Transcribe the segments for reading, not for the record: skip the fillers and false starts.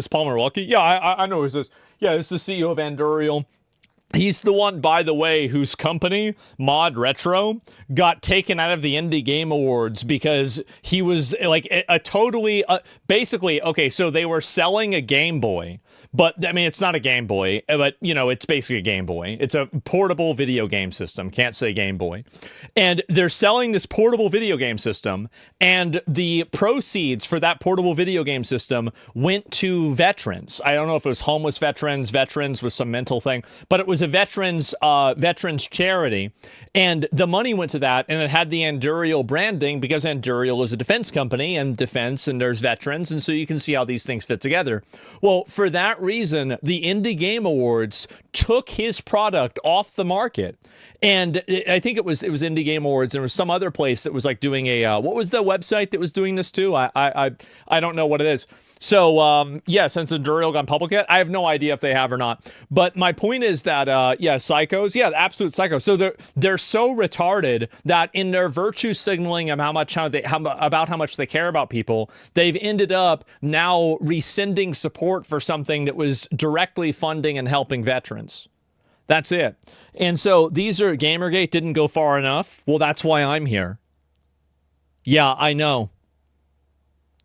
Is Palmer Luckey? Yeah, I know who this is. Yeah, this is the CEO of Anduril. He's the one, by the way, whose company, Mod Retro, got taken out of the Indie Game Awards because he was like a totally, basically, okay, so they were selling a Game Boy. But, I mean, it's not a Game Boy, but, you know, it's basically a Game Boy. It's a portable video game system. Can't say Game Boy. And they're selling this portable video game system, and the proceeds for that portable video game system went to veterans. I don't know if it was homeless veterans with some mental thing, but it was a veterans charity. And the money went to that, and it had the Anduril branding because Anduril is a defense company, and defense, and there's veterans, and so you can see how these things fit together. Well, for that reason, the Indie Game Awards took his product off the market. And I think it was Indie Game Awards. There was some other place that was like doing a what was the website that was doing this too? I don't know what it is. So yeah, since Anduril gone public yet, I have no idea if they have or not. But my point is that yeah, psychos, yeah, absolute psychos. So they're so retarded that in their virtue signaling of how much they care about people, they've ended up now rescinding support for something that was directly funding and helping veterans. That's it. And so these are Gamergate didn't go far enough. Well, that's why I'm here. Yeah, I know.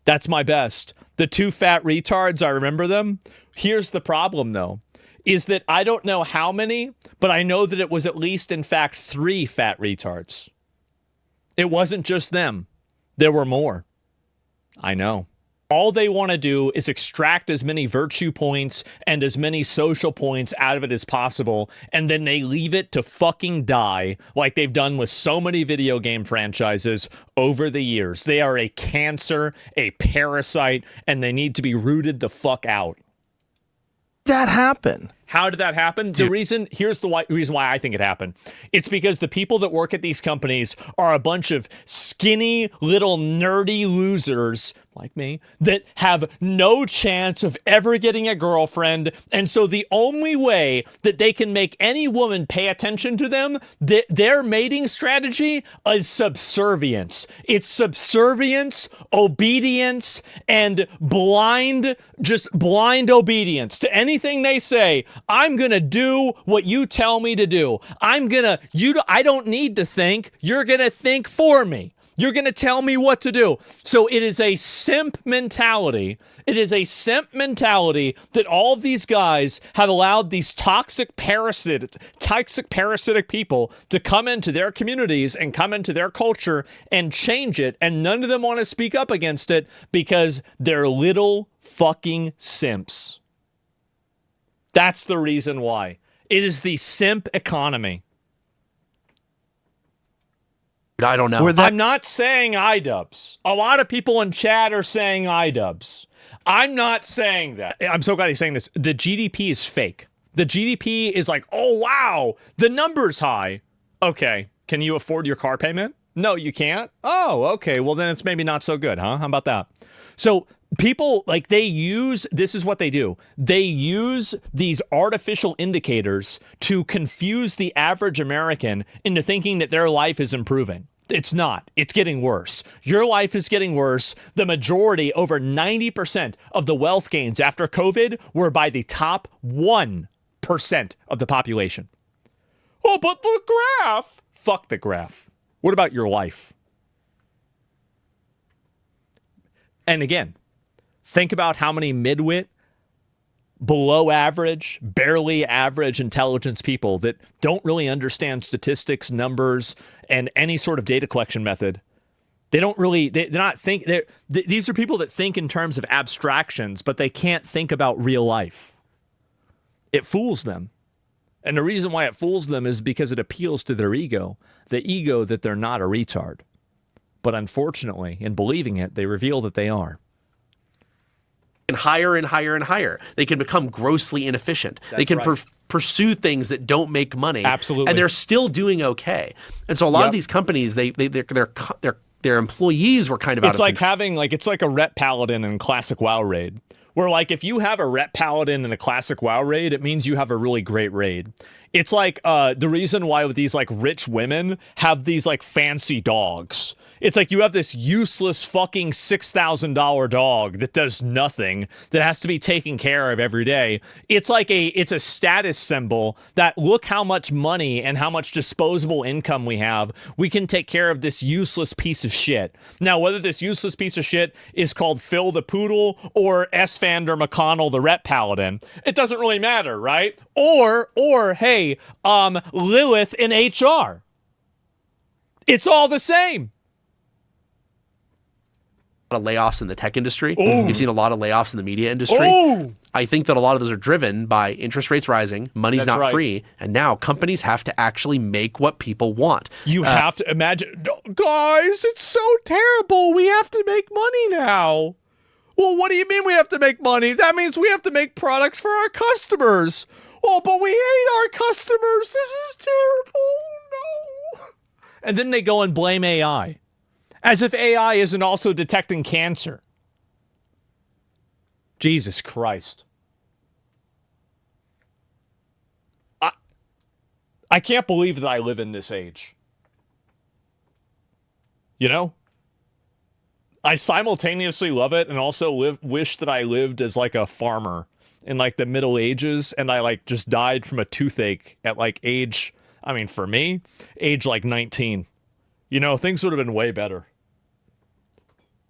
That's my best. The two fat retards, I remember them. Here's the problem, though, is that I don't know how many, but I know that it was at least, in fact, 3 fat retards. It wasn't just them. There were more. I know. All they want to do is extract as many virtue points and as many social points out of it as possible, and then they leave it to fucking die like they've done with so many video game franchises over the years. They are a cancer, a parasite, and they need to be rooted the fuck out. That happened. How did that happen? Dude. Here's the reason why I think it happened. It's because the people that work at these companies are a bunch of skinny little nerdy losers like me that have no chance of ever getting a girlfriend. And so the only way that they can make any woman pay attention to them, their mating strategy is subservience. It's subservience, obedience, and blind obedience to anything they say. I'm going to do what you tell me to do. I don't need to think. You're going to think for me. You're going to tell me what to do. So it is a simp mentality. It is a simp mentality that all of these guys have allowed these toxic parasitic people to come into their communities and come into their culture and change it. And none of them want to speak up against it because they're little fucking simps. That's the reason why. It is the simp economy. I don't know. I'm not saying iDubbbz. A lot of people in chat are saying iDubbbz. I'm not saying that. I'm so glad he's saying this. The GDP is fake. The GDP is like, oh, wow, the number's high. Okay, can you afford your car payment? No, you can't? Oh, okay, well, then it's maybe not so good, huh? How about that? So people, like, this is what they do. They use these artificial indicators to confuse the average American into thinking that their life is improving. It's not. It's getting worse. Your life is getting worse. The majority, over 90% of the wealth gains after COVID were by the top 1% of the population. Oh, but the graph. Fuck the graph. What about your life? And again, think about how many midwit, below average, barely average intelligence people that don't really understand statistics, numbers, and any sort of data collection method. They're not think. These are people that think in terms of abstractions, but they can't think about real life. It fools them. And the reason why it fools them is because it appeals to their ego, the ego that they're not a retard. But unfortunately, in believing it, they reveal that they are. And higher and higher and higher. They can become grossly inefficient. They can pursue things that don't make money. Absolutely. And they're still doing okay. And so a lot of these companies, their employees were kind of it's like having it's like a Rep Paladin in Classic WoW raid. Where like if you have a Rep Paladin in a Classic WoW raid, it means you have a really great raid. It's like the reason why these like rich women have these like fancy dogs It's like you have this useless fucking $6,000 dog that does nothing, that has to be taken care of every day. It's like it's a status symbol that look how much money and how much disposable income we have. We can take care of this useless piece of shit. Now, whether this useless piece of shit is called Phil the Poodle or Esfander McConnell the Ret Paladin, it doesn't really matter, right? Or hey, Lilith in HR. It's all the same. A lot of layoffs in the tech industry. Ooh. You've seen a lot of layoffs in the media industry. Ooh. I think that a lot of those are driven by interest rates rising, money's That's not right. free, and now companies have to actually make what people want. You have to imagine, guys, it's so terrible. We have to make money now. Well, what do you mean we have to make money? That means we have to make products for our customers. Oh, but we hate our customers. This is terrible. No. And then they go and blame AI. As if AI isn't also detecting cancer. Jesus Christ. I can't believe that I live in this age. You know? I simultaneously love it and also wish that I lived as like a farmer in like the Middle Ages and I like just died from a toothache at like age, I mean for me, age like 19. You know, things would have been way better.